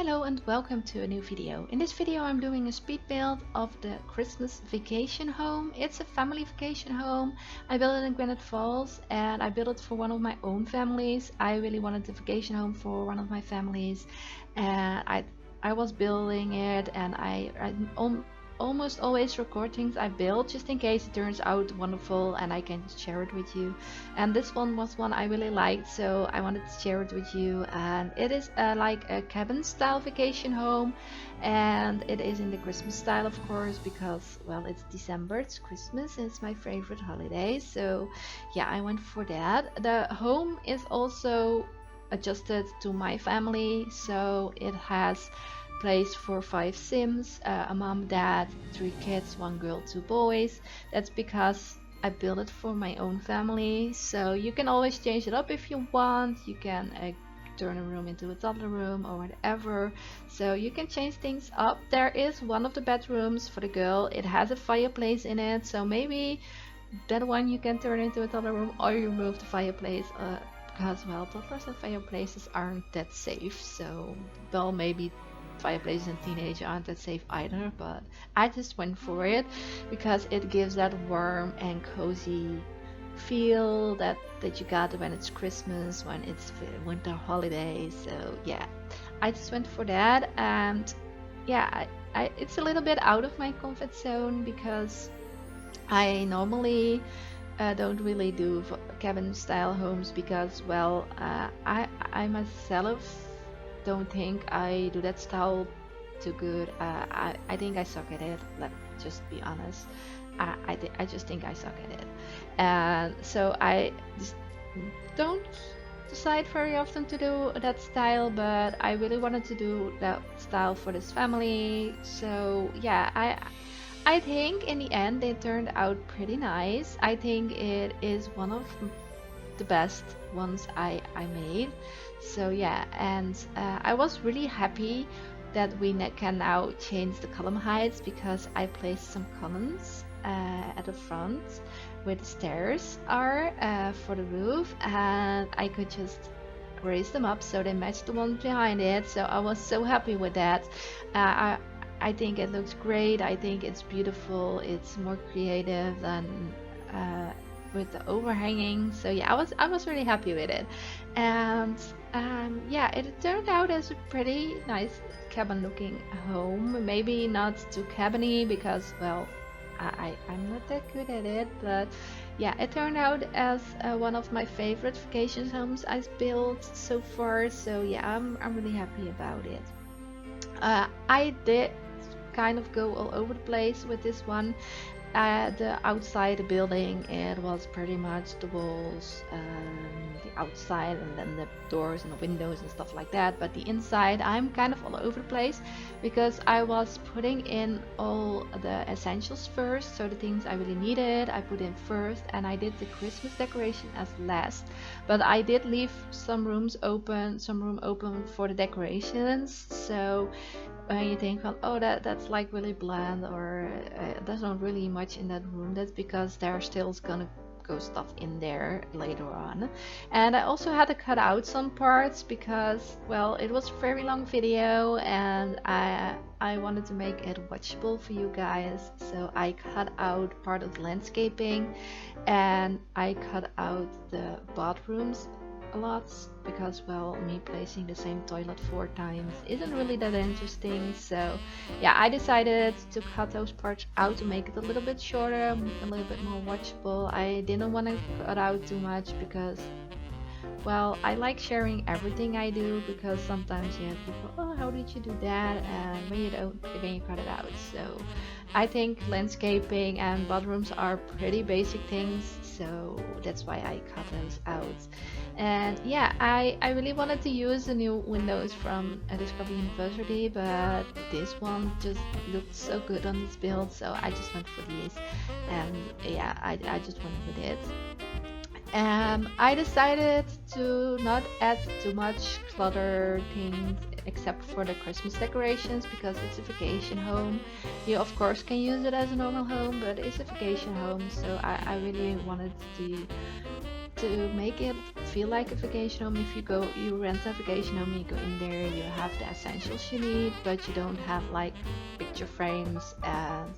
Hello and welcome to a new video. In this video I'm doing a speed build of the Christmas vacation home. It's a family vacation home. I built it in Granite Falls and I built it for one of my own families. I really wanted a vacation home for one of my families, and I was building it, and I almost always record things I build just in case it turns out wonderful and I can share it with you. And this one was one I really liked, so I wanted to share it with you. And it is like a cabin style vacation home, and it is in the Christmas style, of course, because well, it's December, it's Christmas, and it's my favorite holiday. So yeah, I went for that. The home is also adjusted to my family, so it has place for 5 Sims, a mom, dad, 3 kids, 1 girl, 2 boys. That's because I built it for my own family. So you can always change it up if you want. You can turn a room into a toddler room or whatever. So you can change things up. There is one of the bedrooms for the girl. It has a fireplace in it, so maybe that one you can turn into a toddler room, or you remove the fireplace. Because well, toddlers and fireplaces aren't that safe. So well, maybe fireplaces and teenage aren't that safe either, but I just went for it because it gives that warm and cozy feel that you got when it's Christmas, when it's winter holidays. So yeah, I just went for that. And yeah, it's a little bit out of my comfort zone because I normally don't really do cabin style homes because well, I myself don't think I do that style too good. I think I suck at it. Let's just be honest. I just think I suck at it, and so I just don't decide very often to do that style. But I really wanted to do that style for this family. So yeah, I think in the end they turned out pretty nice. I think it is one of the best ones I made. So yeah, and I was really happy that we can now change the column heights because I placed some columns at the front where the stairs are for the roof, and I could just raise them up so they match the one behind it. So I was so happy with that. I think it looks great. I think it's beautiful. It's more creative than with the overhanging. So yeah, I was really happy with it. And yeah, it turned out as a pretty nice cabin looking home. Maybe not too cabiny because well, I'm not that good at it, but yeah, it turned out as one of my favorite vacation homes I've built so far. So yeah, I'm really happy about it. I did kind of go all over the place with this one. The outside the building, it was pretty much the walls, the outside, and then the doors and the windows and stuff like that. But the inside, I'm kind of all over the place because I was putting in all the essentials first. So the things I really needed, I put in first, and I did the Christmas decoration as last. But I did leave some room open for the decorations. So when you think on, oh, that's like really bland, or there's not really much in that room, that's because there's still gonna go stuff in there later on. And I also had to cut out some parts because well, it was a very long video and I wanted to make it watchable for you guys. So I cut out part of the landscaping and I cut out the bathrooms a lot because well, me placing the same toilet 4 times isn't really that interesting. So yeah, I decided to cut those parts out to make it a little bit shorter, a little bit more watchable. I didn't want to cut out too much because well, I like sharing everything I do, because sometimes you have people, oh, how did you do that, and when you don't, then you cut it out. So I think landscaping and bathrooms are pretty basic things, so that's why I cut those out. And yeah, I really wanted to use the new windows from Discovery University, but this one just looked so good on this build, so I just went for these. And yeah, I just went with it. I decided to not add too much clutter things except for the Christmas decorations because it's a vacation home. You of course can use it as a normal home, but it's a vacation home, so I really wanted to make it feel like a vacation home. If you rent a vacation home, you go in there, you have have the essentials you need, but you don't have like picture frames and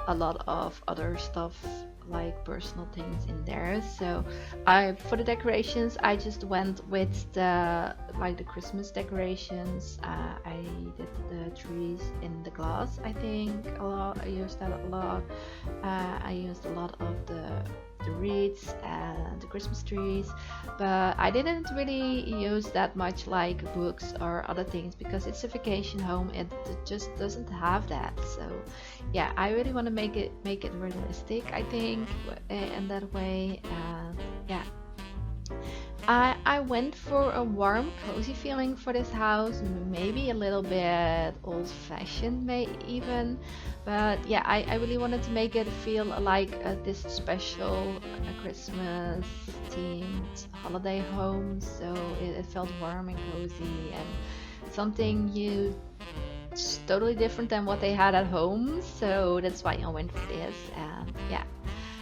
a lot of other stuff like personal things in there. So for the decorations, I just went with the Christmas decorations. I did the trees in the glass, I think a lot. I used that a lot. I used a lot of the wreaths and the Christmas trees, but I didn't really use that much like books or other things because it's a vacation home. It just doesn't have that. So yeah, I really want to make it realistic, I think, in that way. And yeah, I went for a warm, cozy feeling for this house, maybe a little bit old-fashioned, may even, but yeah, I really wanted to make it feel like this special Christmas themed holiday home. So it felt warm and cozy and something it's totally different than what they had at home. So that's why I went for this. And yeah,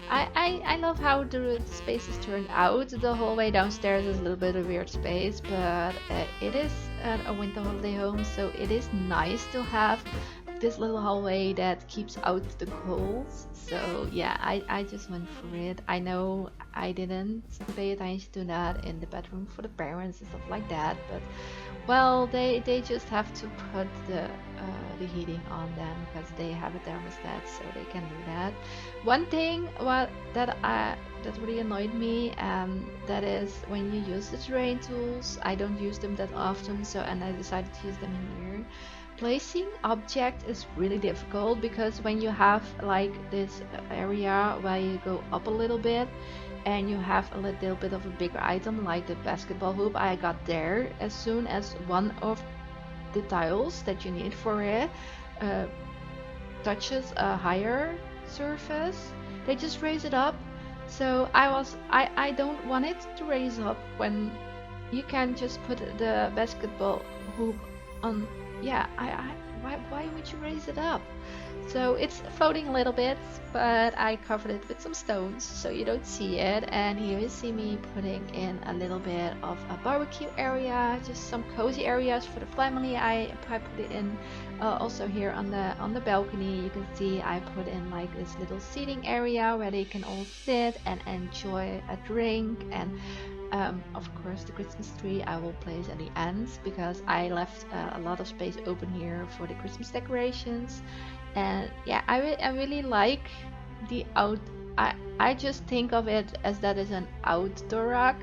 I love how the spaces turned out. The hallway downstairs is a little bit of a weird space, but it is a winter holiday home, so it is nice to have this little hallway that keeps out the cold. So yeah, I just went for it. I know I didn't pay attention to that in the bedroom for the parents and stuff like that, but well, they just have to put the heating on them because they have a thermostat, so they can do that. One thing that really annoyed me, that is when you use the terrain tools. I don't use them that often, and I decided to use them in here. Placing object is really difficult because when you have like this area where you go up a little bit and you have a little bit of a bigger item like the basketball hoop, I got there as soon as one of the tiles that you need for it touches a higher surface, they just raise it up. So I don't want it to raise up when you can just put the basketball hoop on. Yeah, why would you raise it up? So it's floating a little bit, but I covered it with some stones so you don't see it. And here you see me putting in a little bit of a barbecue area, just some cozy areas for the family. I put it in also here on the balcony. You can see I put in like this little seating area where they can all sit and enjoy a drink. And of course the Christmas tree I will place at the end because I left a lot of space open here for the Christmas decorations. And yeah, I really like the I just think of it as that is an outdoor rug.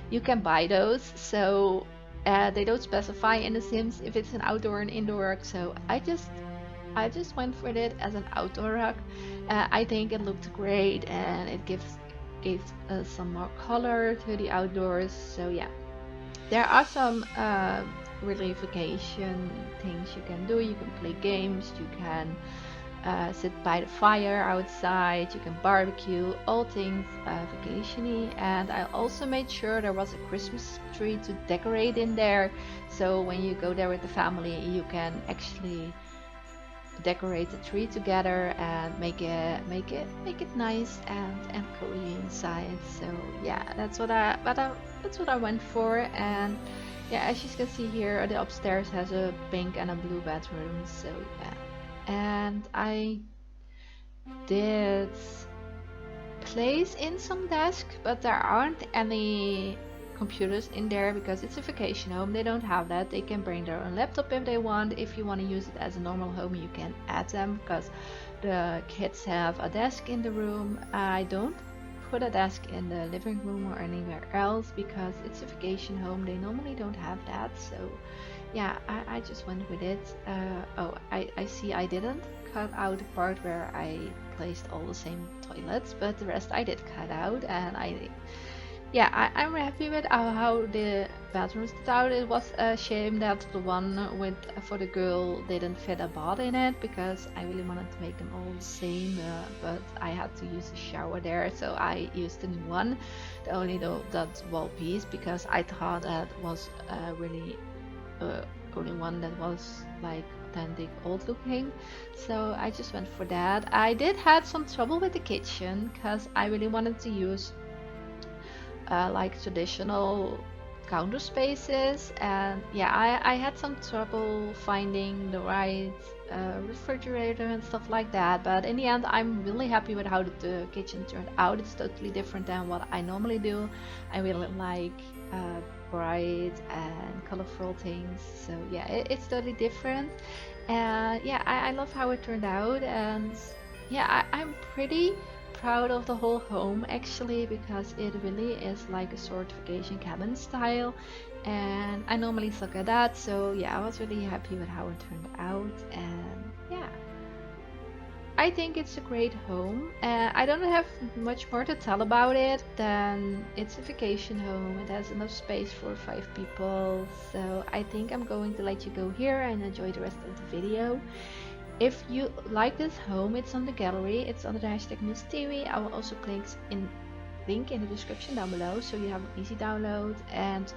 You can buy those, so they don't specify in The Sims if it's an outdoor and indoor rug. So I just went for it as an outdoor rug. I think it looked great and it gave some more color to the outdoors. So yeah, there are some really vacation things you can do. You can play games, you can sit by the fire outside, you can barbecue, all things vacation-y. And I also made sure there was a Christmas tree to decorate in there, so when you go there with the family you can actually decorate the tree together and make it nice and cozy inside. So yeah, that's what I went for. And yeah, as you can see here, the upstairs has a pink and a blue bedroom. So yeah, and I did place in some desks, but there aren't any computers in there because it's a vacation home. They don't have that. They can bring their own laptop if they want. If you want to use it as a normal home, you can add them because the kids have a desk in the room. I don't put a desk in the living room or anywhere else because it's a vacation home. They normally don't have that. So yeah, I just went with it. Oh, I see I didn't cut out the part where I placed all the same toilets, but the rest I did cut out. And I'm happy with how the bathrooms turned out. It was a shame that the one for the girl didn't fit a bath in it because I really wanted to make them all the same, but I had to use a shower there, so I used the new one, that wall piece, because I thought that was really only one that was like authentic old looking. So I just went for that. I did have some trouble with the kitchen because I really wanted to use like traditional counter spaces, and yeah, I had some trouble finding the right refrigerator and stuff like that, but in the end I'm really happy with how the kitchen turned out. It's totally different than what I normally do. I really like bright and colorful things, so yeah, it's totally different. And yeah, I love how it turned out, and yeah, I'm pretty proud of the whole home actually, because it really is like a sort of vacation cabin style, and I normally suck at that, so yeah, I was really happy with how it turned out. And yeah, I think it's a great home. I don't have much more to tell about it than it's a vacation home. It has enough space for 5 people, so I think I'm going to let you go here and enjoy the rest of the video. If you like this home, it's on the gallery, it's under the hashtag MissDiwy. I will also link in the description down below, so you have an easy download. And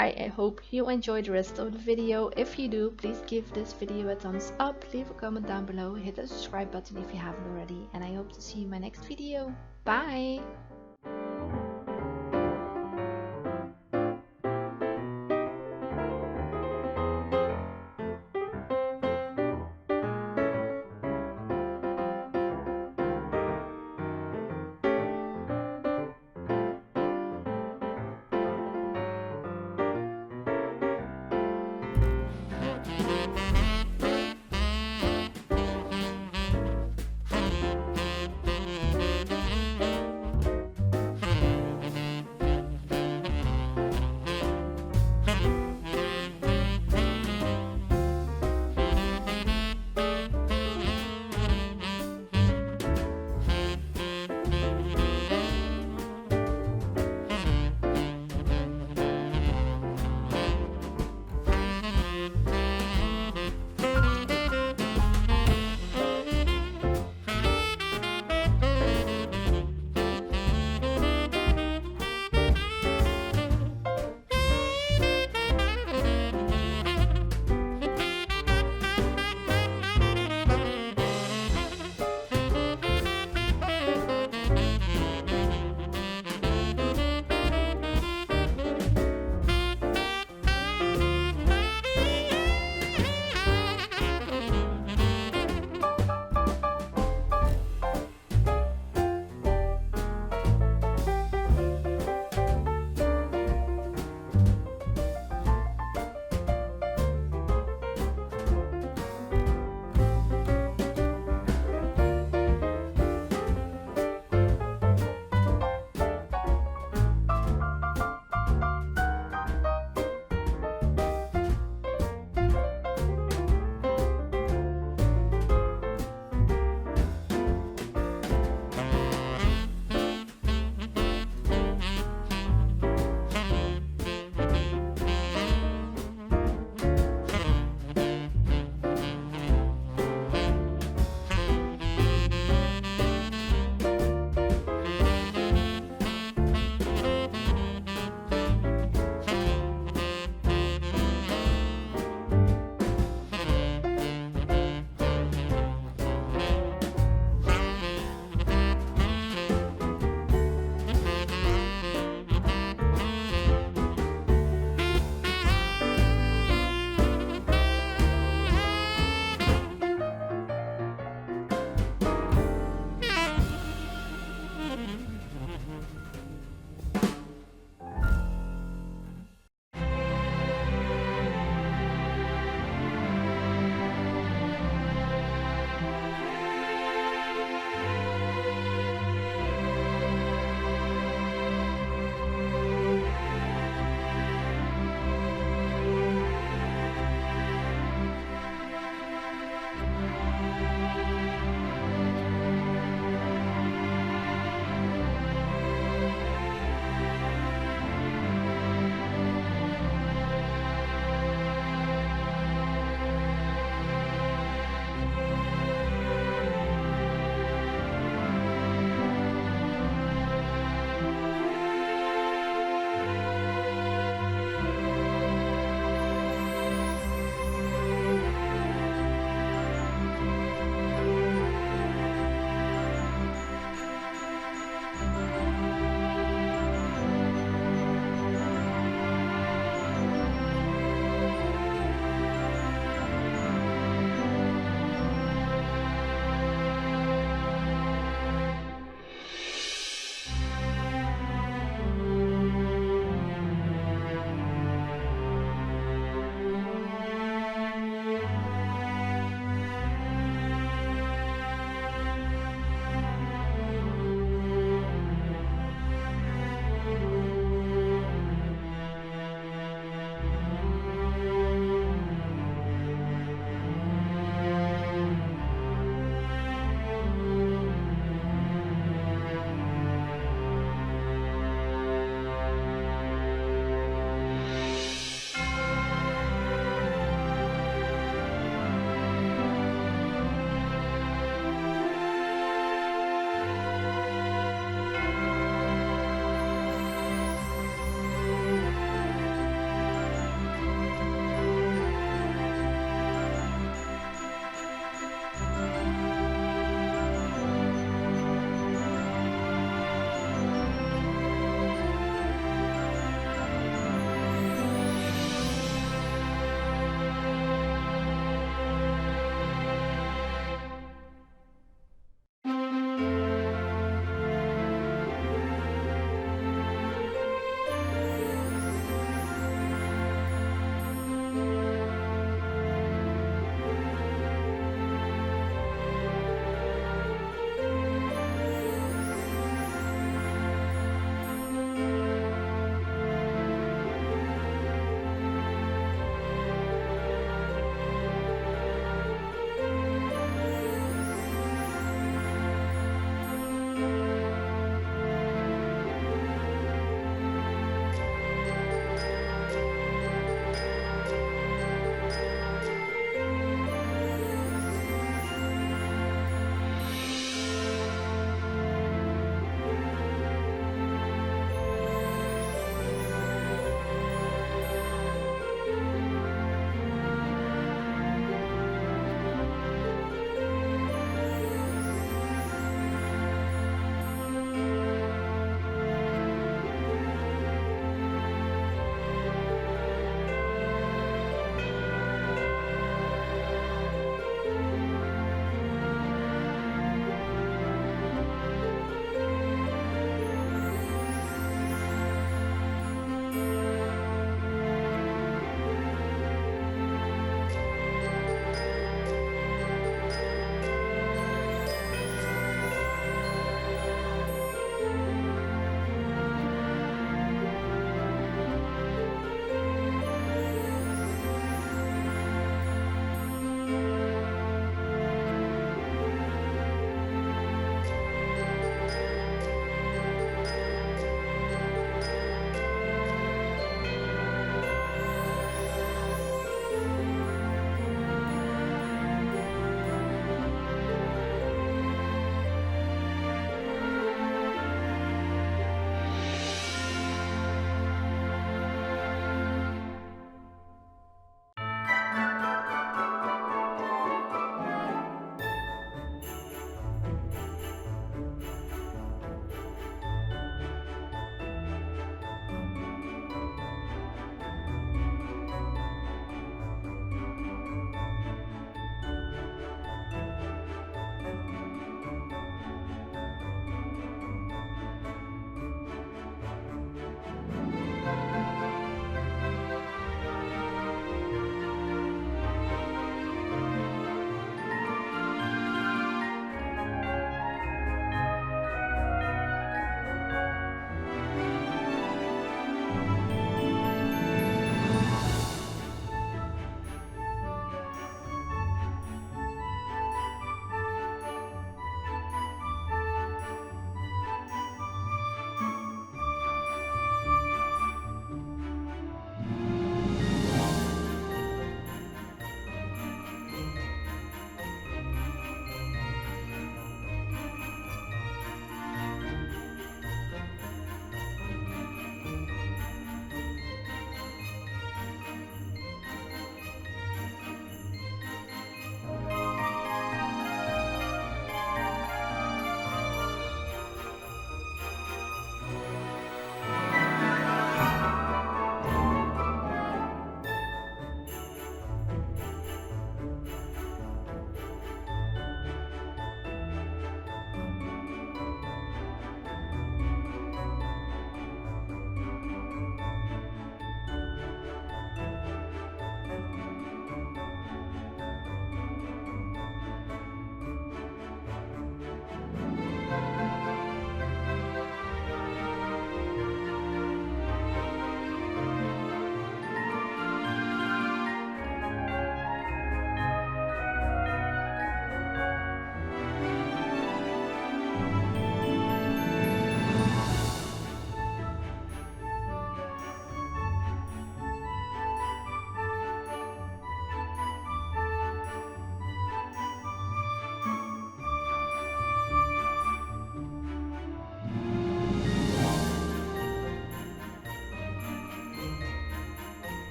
I hope you enjoy the rest of the video. If you do, please give this video a thumbs up, leave a comment down below, hit the subscribe button if you haven't already, and I hope to see you in my next video. Bye!